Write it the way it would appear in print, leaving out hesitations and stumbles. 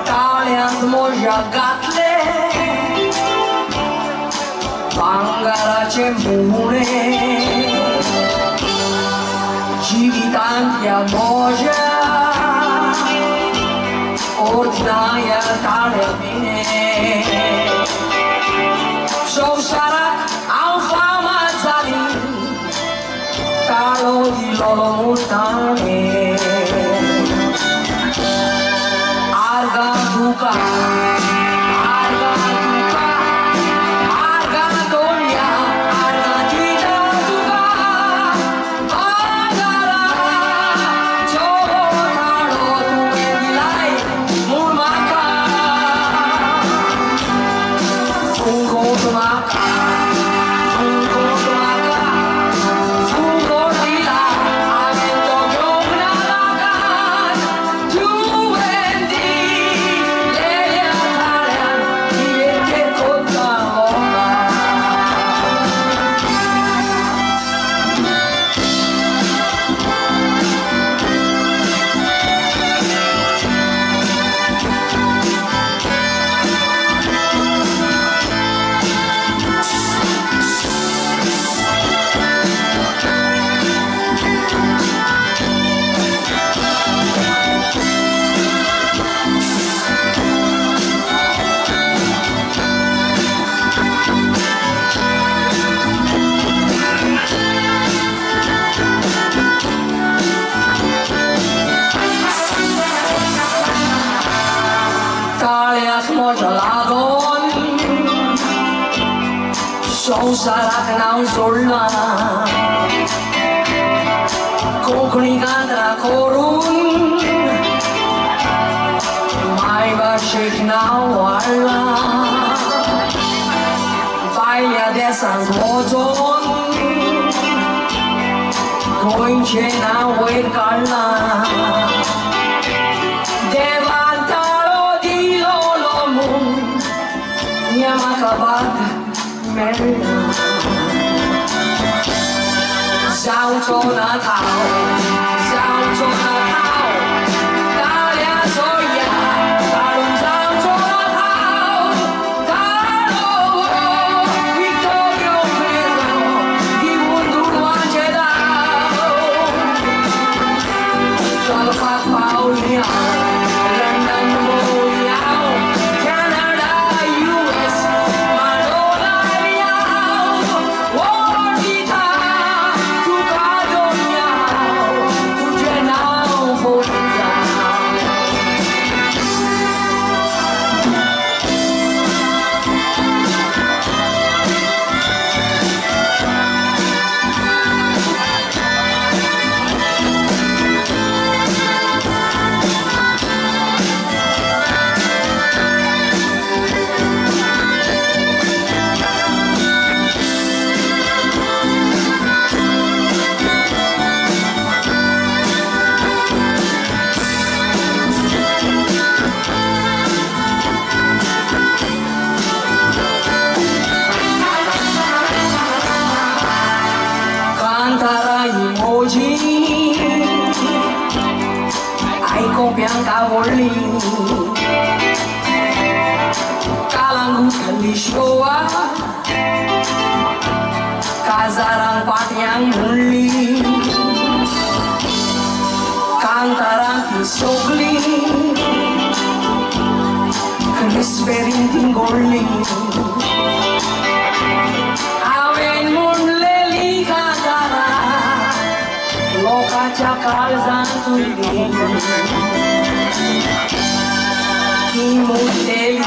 Talent moja gatle Bangarace bune Civitantia moja Ordinaia tale bine Sau sarac au fama zali Calo di loro montane Arga duca Arga duca Arga dolia Arga tita duca Agara Chotaro tume dilai Mulmaka Fungo tumaka Fungo tumaka Fungo dila Avento giognalakan Juvendi Leia Italian Divente cotta loca Talias mojaladon Sau sarak nau solna Kokni gandra korun Mai bashik nau wala Baila de San Rodon Goinche nau werkala Yamakabat Merina Giao cho nó thảo Giao cho nó thảo Ta lẽ rồi ya Ta đừng giao cho nó thảo Ta đâu Victorio Pedro Di mundo luce đau Cho nó phát bao nhiêu London Royal Canada US Manola Miao Wordita Tu Cadognao Tu Genao Forza Cantara emoji Ai copianca volli Kalangu kalishoa Kazarang patiang mulli Cantarang kisogli Crispering tingolli Awen munleli kantara Loka cakal zantuli Kimuteli